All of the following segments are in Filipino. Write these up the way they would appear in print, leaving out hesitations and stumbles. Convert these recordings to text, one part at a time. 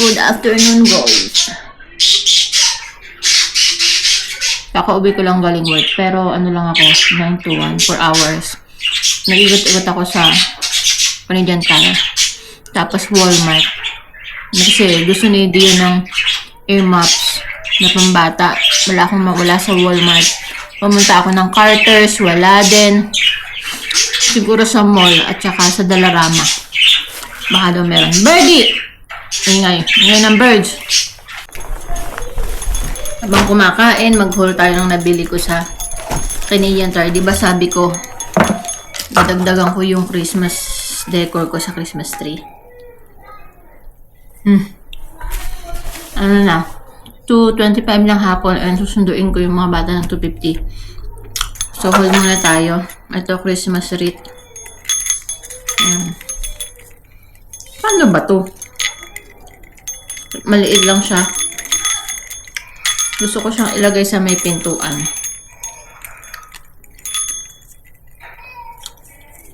Good afternoon, guys. Kakauwi ko lang galing work. Pero ano lang ako, 9 to 1, 4 hours. Nag-igot-igot ako sa Canadian Tire. Tapos Walmart. Kasi gusto ni Dio ng earmuffs na pambata. Wala akong mawala sa Walmart. Pumunta ako ng Carter's, wala din. Siguro sa mall at saka sa Dollarama. Baka daw meron. Birdie! Ingay ng birds. Habang kumakain, mag-haul tayo ng nabili ko sa Canadian Tire. Diba sabi ko, dadagdagan ko yung Christmas decor ko sa Christmas tree. Ano na, 2:25 lang hapon and susunduin ko yung mga bata ng 2:50. So, haul muna tayo. Ito, Christmas wreath. Paano ba to? Maliit lang siya. Gusto ko siyang ilagay sa may pintuan.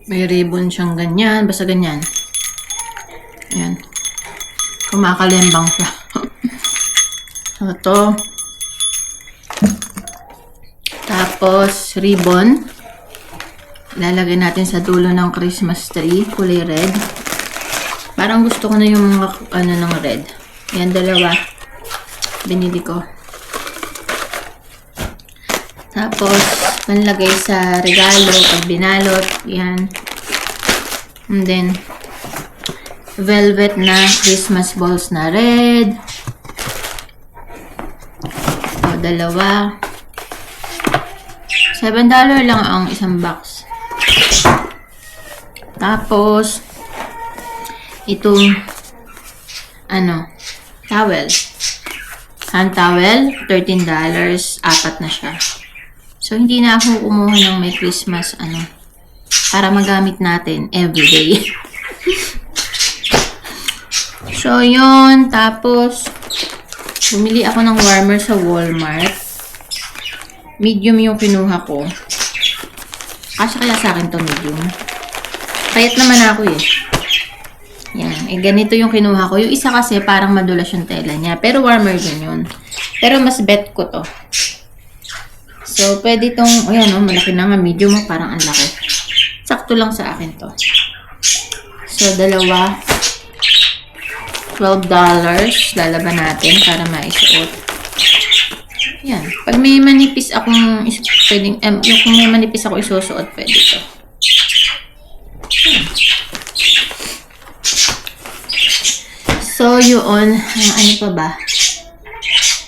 May ribbon siyang ganyan. Basta ganyan. Ayan. Kumakalembang siya. Ito. Tapos, ribbon. Ilalagay natin sa dulo ng Christmas tree. Kulay red. Parang gusto ko na yung mga ano ng red. Yan, dalawa. Binili ko. Tapos, panlagay sa regalo pag binalot. Yan. And then, velvet na Christmas balls na red. O, dalawa. $7 lang ang isang box. Tapos, itong towel. Hand towel, $13. Apat na siya. So, hindi na ako kumuha ng may Christmas, para magamit natin everyday. So, yun. Tapos, bumili ako ng warmer sa Walmart. Medium yung kinuha ko. Kasya kaya sa akin to medium. Payat naman ako eh. Yan. Ganito yung kinuha ko. Yung isa kasi parang madulas yung tela niya. Pero warmer din yun. Pero mas bet ko to. So, pwede tong, malaki na nga. Medium, parang ang laki. Sakto lang sa akin to. So, dalawa. $12. Lalaban natin para maisuot. Yan. Pag may manipis akong, pwedeng, kung may manipis ako isusuot, pwede to. Yan. So, yun. Ano pa ba?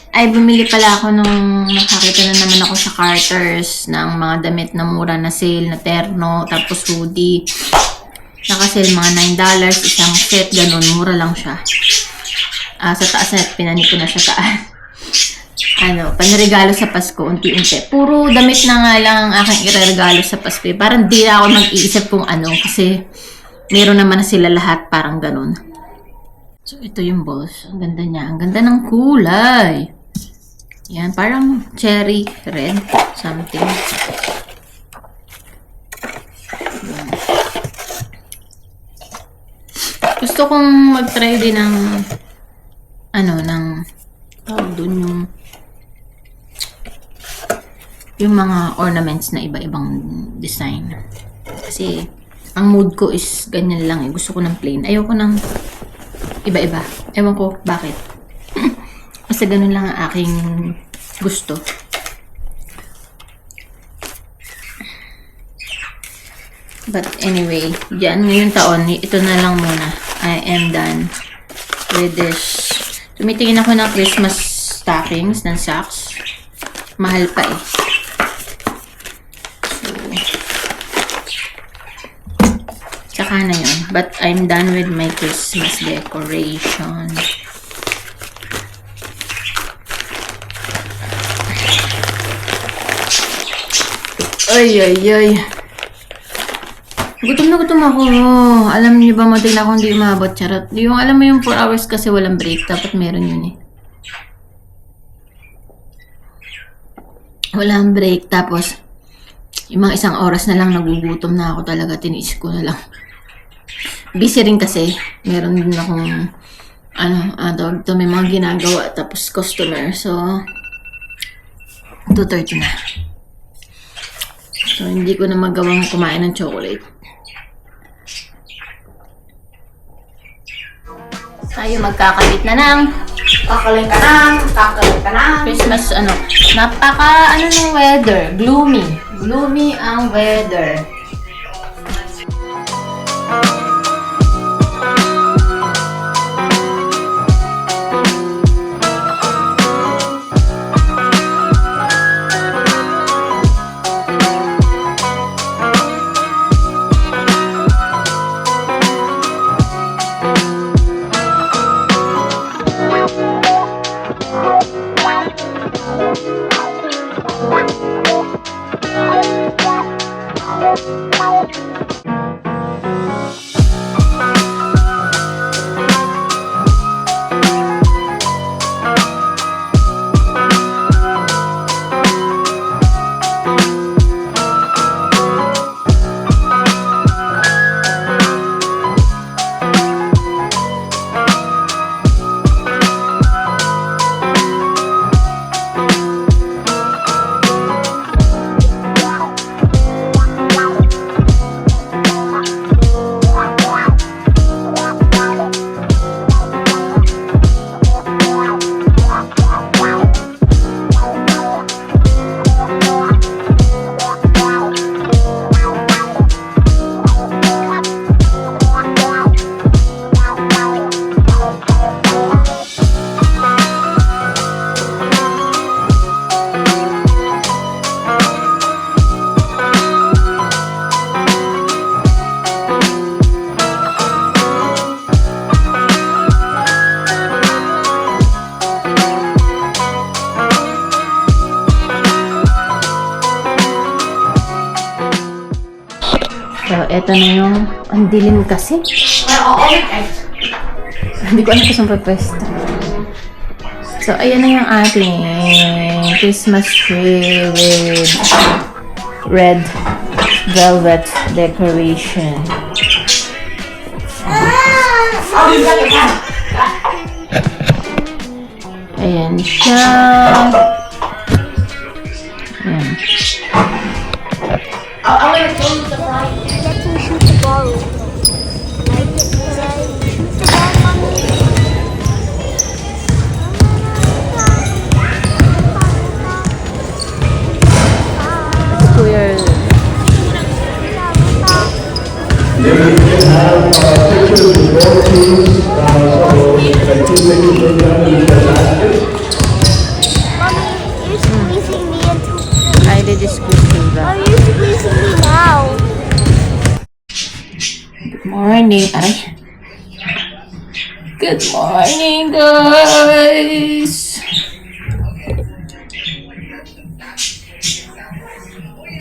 Ay, bumili pala ako nung nakakita na naman ako sa Carter's ng mga damit na mura na sale, na terno, tapos hoodie. Nakasale mga $9, isang set, ganun. Mura lang siya. Sa taas na, pinani ko na siya taas. Panregalo sa Pasko, unti-unti. Puro damit na nga lang ang aking ireregalo sa Pasko. Parang di na ako mag-iisip kung kasi meron naman na sila lahat, parang ganun. So, ito yung balls. Ang ganda niya. Ang ganda ng kulay. Yan, parang cherry red. Something. Yan. Gusto kong mag-try din ng dun yung mga ornaments na iba-ibang design. Kasi, ang mood ko is ganyan lang eh. Gusto ko ng plain. Ayoko ng iba-iba. Ewan ko bakit. Basta ganun lang ang aking gusto. But anyway, dyan ngayong taon, ito na lang muna. I am done with this. Tumitingin ako ng Christmas stockings, ng socks. Mahal pa eh. Tsaka na yun. But I'm done with my Christmas decoration. Ay. Gutom ako. Alam niyo ba, madali ako hindi umabot. Charot. Yung, alam mo yung 4 hours kasi walang break. Dapat meron yun eh. Walang break. Tapos, yung mga 1 oras na lang nagugutom na ako talaga. Tiniis ko na lang. Busy rin kasi. Meron din akong tawag to, may mga ginagawa tapos customer. So, 2:30 na. So, hindi ko na magawang kumain ng chocolate. Tayo magkakabit na ng Kakaling ka ng. Christmas, ng weather. Gloomy. Gloomy ang weather. So, eto na yung ang dilim kasi. Hindi ko alam kung saan pwesto. So, ayan na yung ating Christmas tree with red velvet decoration. Ayan siya. Ayan. I'm gonna show you the prize. Let me shoot the ball. Like it today. Shoot the ball, mommy. Kuya. Maybe we can have pictures with both teams, so like 2 pictures with them in the basket. Mommy, you're squeezing me into. Ay, they just squeezed Oh, you're squeezing me now. Good morning. Aray. Good morning, guys.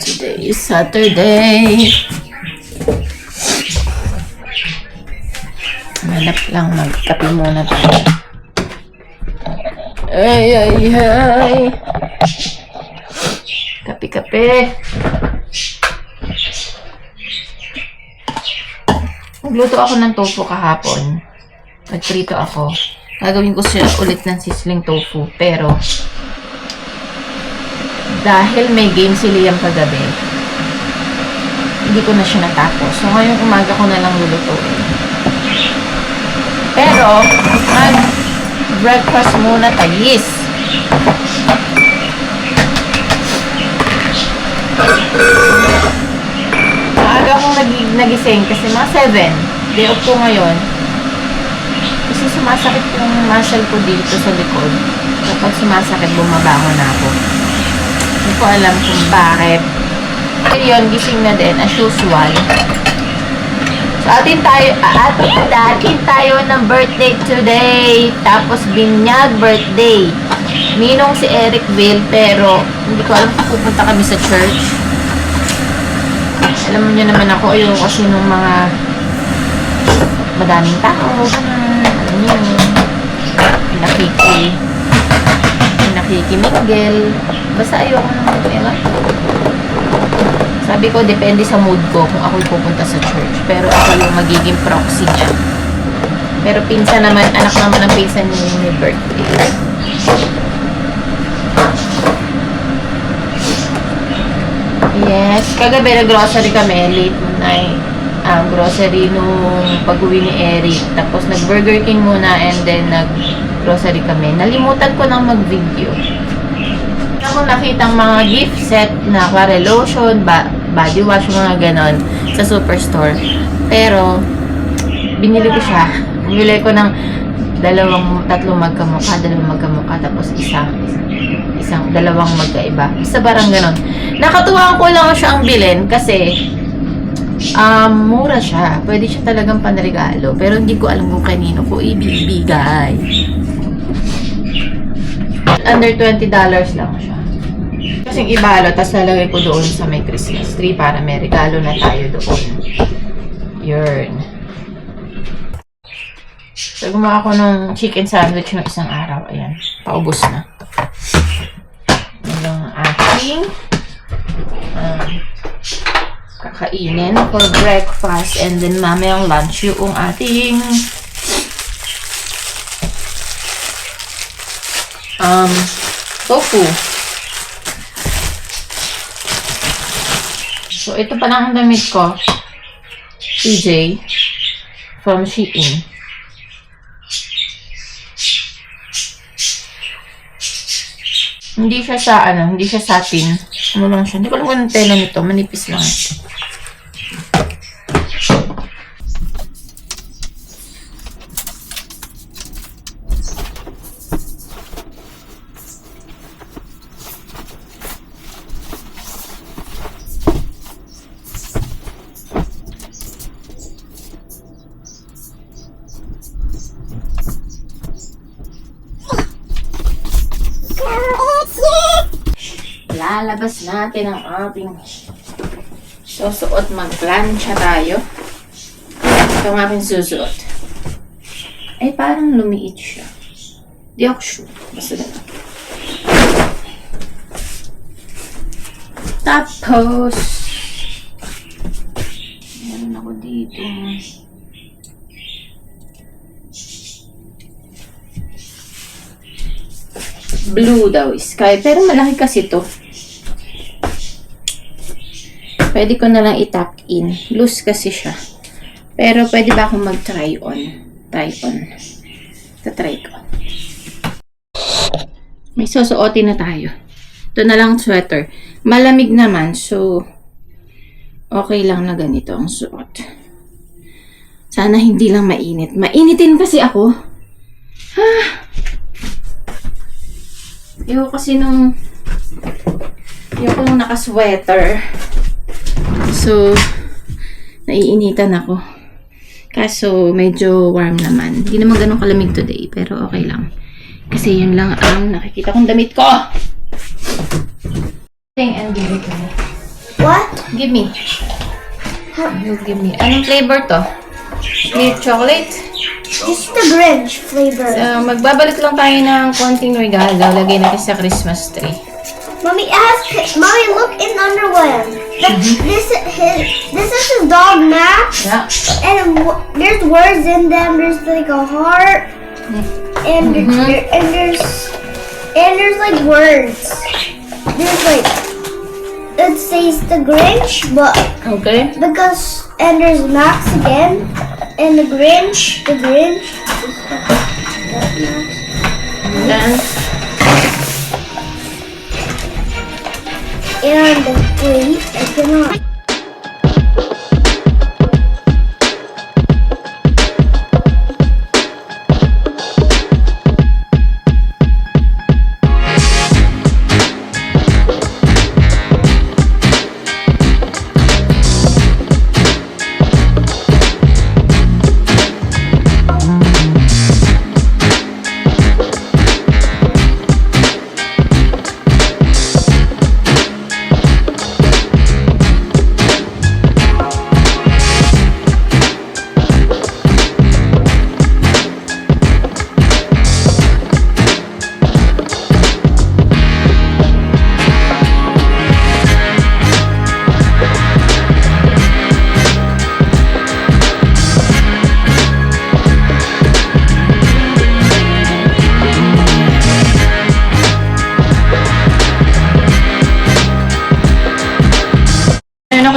Today is Saturday. Malap lang, magkape muna tayo. Ay. Kape. Nagluto ako ng tofu kahapon. Nagprito ako. Gagawin ko siya ulit ng sizzling tofu. Pero, dahil may game si Liam kagabi, hindi ko na siya natapos. So, ngayong umaga ko na lang lulutuin. Pero, mag-breakfast muna tayis. Maaga akong nagising kasi mga 7. Day off ko ngayon. Kasi sumasakit yung muscle ko dito sa likod. Kapag sumasakit, bumabangon na ako. Hindi ko alam kung bakit. Kaya yun, gising na din as usual. So, atin tayo ng birthday today. Tapos, binyag birthday. Ninong si Eric Bill, pero hindi ko alam kung pupunta kami sa church. Alam niyo naman ako, ayoko kasi nung mga madaming tao. Alam niyo, nakikimigel. Basta ayoko nung pera. Sabi ko, depende sa mood ko kung ako'y pupunta sa church. Pero ako yung magiging proxy niya. Pero pinsan naman, anak naman ng pinsan ni may birthday. Yes, kagabi nag-grocery kami, late night. Grocery nung pag-uwi ni Eric. Tapos nag-Burger King muna and then nag-grocery kami. Nalimutan ko nang mag-video. Ako nakitang mga gift set na para lotion, body wash, mga ganon sa superstore. Pero, binili ko siya. Bumili ko ng tatlong magkamukha, tapos dalawang magkaiba. Isa parang ganon. Nakatuwa ko lang siya ang bilhin kasi mura siya. Pwede siya talagang panregalo. Pero hindi ko alam kung kanino ko ibibigay. Under $20 lang siya. Kasing ibalo, tapos lalagay ko doon sa may Christmas tree para may regalo na tayo doon. Yun. So, gumawa ko ng chicken sandwich ng isang araw. Ayan. Paubos na. Yan ang aking kakainin for breakfast, and then mamayang lunch yung ating tofu. So ito pa lang ang damit ko, PJ from Shein. Hindi siya satin. Ano lang siya? Hindi ko alam kung anong tela nito. Manipis lang. Lalabas natin ang ating susuot. Mag-plancha tayo. Ito ang aking susuot. Ay, parang lumiit siya. Di ako sure. Basta na. Tapos, meron ako dito. Blue daw, sky. Pero malaki kasi to. Pwede ko na lang i-tuck in. Loose kasi siya. Pero pwede ba akong mag-try on? Try on. Tatry ko. May susuotin na tayo. Ito na lang sweater. Malamig naman. So, okay lang na ganito ang suot. Sana hindi lang mainit. Mainitin kasi ako. Ayoko kasi nung naka-sweater. So, naiinitan ako. Kaso, medyo warm naman. Hindi naman ganun kalamig today, pero okay lang. Kasi yun lang ang nakikita kong damit ko. And give it to me. What? Give me. You give me. Anong flavor to? Milk chocolate? Just the Grinch flavor. So, magbabalik lang tayo ng konting regalo. Lagay natin sa Christmas tree. Mommy, look in underwear. This is his dog Max, Yeah. and there's words in them. There's like a heart, and there's like words. There's like it says the Grinch, but Okay. and there's Max again, and the Grinch. Then, And wait, I cannot.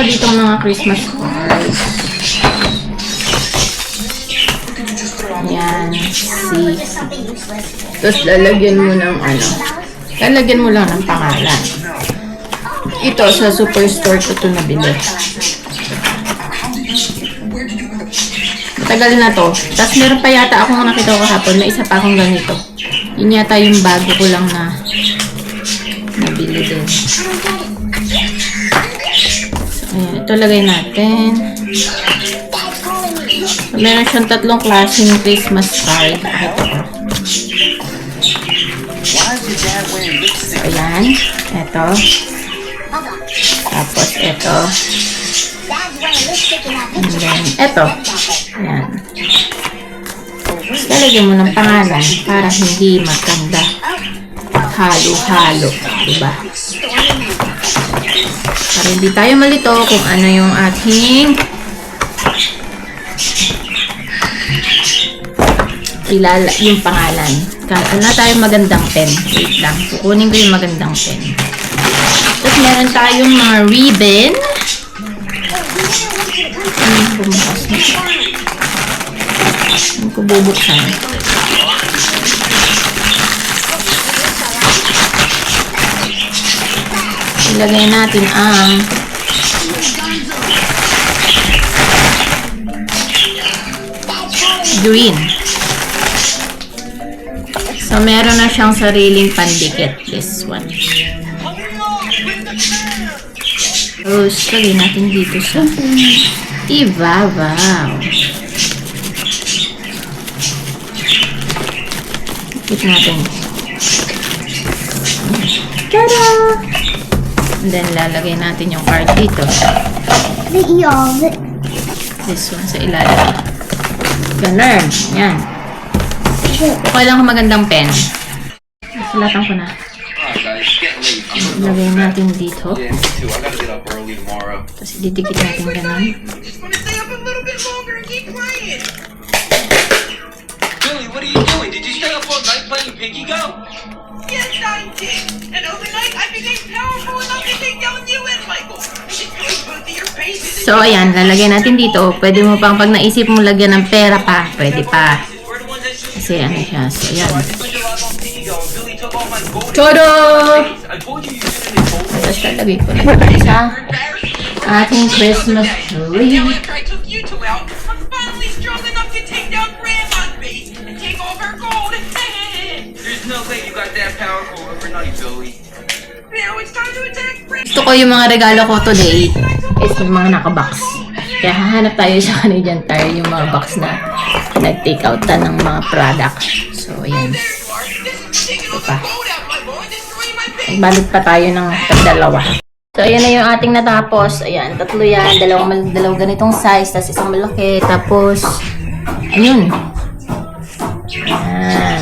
ko dito ng mga Christmas cards. Yan. See. Tapos lalagyan mo ng ano. Lalagyan mo lang ng pangalan. Ito, sa Superstore ko ito nabili. Matagal na to. Tapos meron pa yata akong nakita ko kahapon. May isa pa akong ganito. Yun yata yung bago ko lang na nabili din. So, ayan. Ito lagay natin. So, meron siyang 3 klaseng Christmas card. Ito. So, ayan. Ito. Tapos, ito. And then, ito. Ayan. Lalagyan mo ng pangalan para hindi magkanda. Halo-halo. Diba? Para hindi tayo malito kung ano yung ating yung pangalan. Ano tayo magandang pen. Wait lang. Kukunin ko yung magandang pen. Tapos meron tayong mga ribbon. Bumukas na. Hindi ko bubuksan. Ilagay natin ang green. So, meron na siyang sariling pandikit. This one. Tapos, lagay natin dito sa ibabaw. Ikit natin. Tada! And then, lalagay natin yung card dito. This one sa ilalim. Ganun. Yan. Okay lang kung magandang pen. Sulatan ko na. Lagay natin dito. Tapos didikit natin ganun. Billy, what are you doing? Did you stay up all night playing Piggy Go? Yes, I did. And overnight, I became powerful enough to take down you and Michael. I destroyed both of your faces. So, ayan. Lalagay natin dito. Pwede mo pang pag naisip mo lagyan ng pera pa. Pwede pa. Kasi ano siya. So, ayan. Todo! Tapos lalagay ko na sa ating Christmas tree. Now after I took you two out, I'm finally strong enough to take down Grandma's base and take all her gold. There's no way you got that powerful overnight, Billy. Now it's time to attack Grandma. Gusto ko yung mga regalo ko today is yung mga nakabox. Kaya hahanap tayo sa Canadian Tire yung mga box na nag-take out na ng mga product. So, ayan. There you are. This is taking all the gold out, my boy. Destroying my base. Balik pa tayo ng dalawa. So, ayan na yung ating natapos. Ayan, 3 yan. Dalawang ganitong size. Tapos isang malaki. Tapos, ayun. Ayan.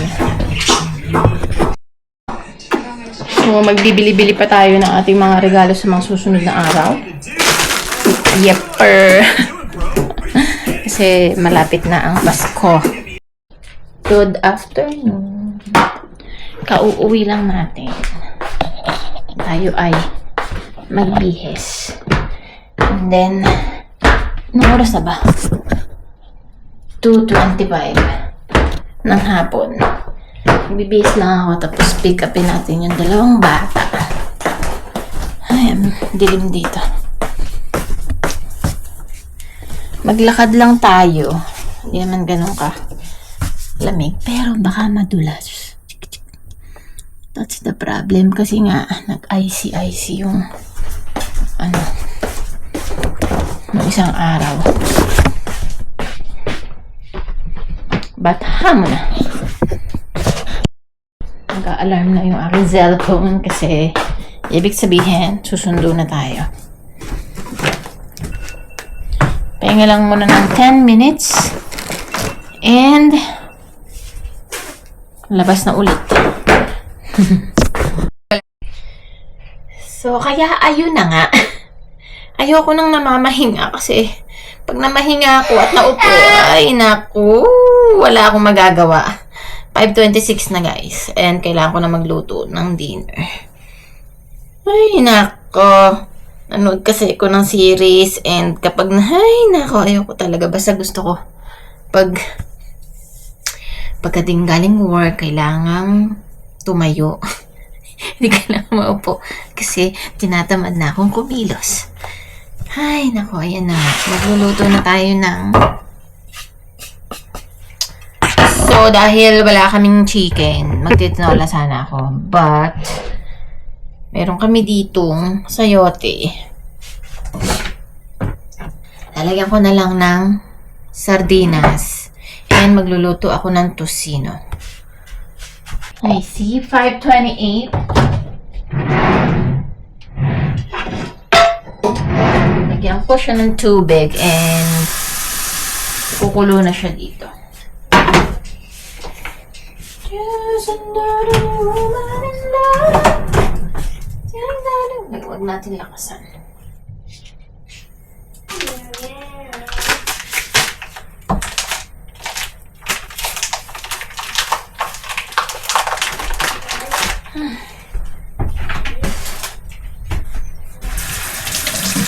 So, magbibili-bili pa tayo ng ating mga regalo sa mga susunod na araw. Yepper. Kasi malapit na ang Pasko. Good afternoon. Kauuwi lang natin. Tayo ay magbihes. And then, anong oras na ba? 2:25 ng hapon. Magbibihis lang ako tapos pick upin natin yung 2 bata. Ayan, dilim dito. Maglakad lang tayo. Hindi naman ganun ka lamig. Pero baka madulas. That's the problem. Kasi nga, nag-icy yung ng isang araw. Batahan mo na. Nag-a-alarm na yung aking cellphone kasi ibig sabihin, susundo na tayo. Pahinga lang muna ng 10 minutes and labas na ulit. So, kaya ayun na nga. Ayoko nang namamahinga kasi pag namahinga ako at naupo, ay naku, wala akong magagawa. 5:26 na guys. And kailangan ko na magluto ng dinner. Ay nako. Nanood kasi ko ng series and kapag nako, ayoko talaga. Basta gusto ko pagdating galing work, kailangang tumayo. Hindi kailangan maupo kasi tinatamad na akong kumilos. Ay, nako, ayan na. Magluluto na tayo ng... So, dahil wala kaming chicken, magtitinola sana ako. But, meron kami ditong sayote. Lalagyan ko na lang ng sardinas. And magluluto ako ng tocino. I see, 5:28. Lagyan ko siya ng tubig and kukulo na siya dito. Just another woman in love. Huwag natin lakasan.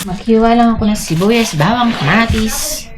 Maghiwa lang ako ng sibuyas, bawang, kamatis.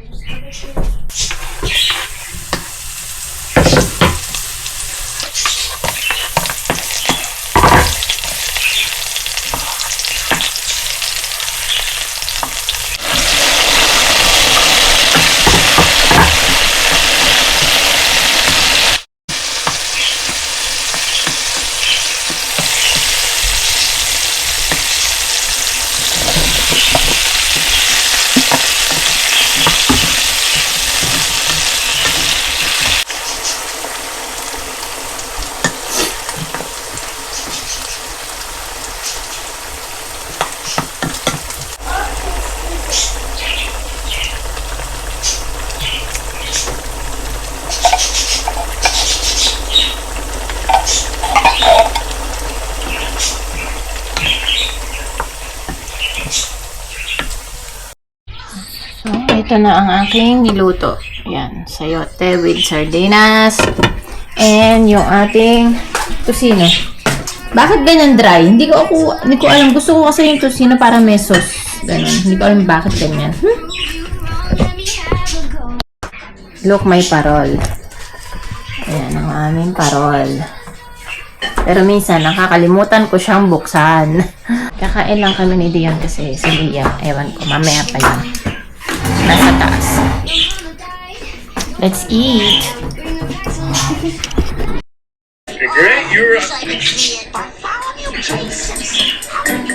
So, ito na ang aking niluto. Yan, sayote with sardinas. And yung ating tocino. Bakit ganyan dry? Hindi ko alam. Gusto ko kasi yung tocino para may sauce. Ganun. Hindi ko alam bakit ganyan. Look, may parol. Ayan ang aming parol. Pero minsan, nakakalimutan ko siyang buksan. Kakain lang kami ni Dion kasi si Lia. Ewan ko, mamaya pa yan. Nasa taas. Let's eat. Okay, great. You're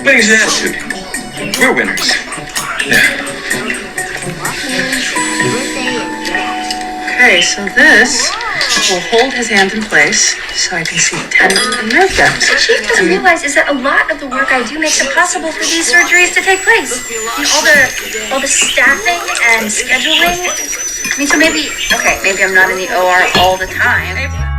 Thanks, attitude. We're winners. Okay, so this will hold his hand in place so I can see tendon and nerve depth. What she doesn't realize is that a lot of the work I do makes it possible for these surgeries to take place. I mean, all the staffing and scheduling. I mean, so maybe I'm not in the OR all the time.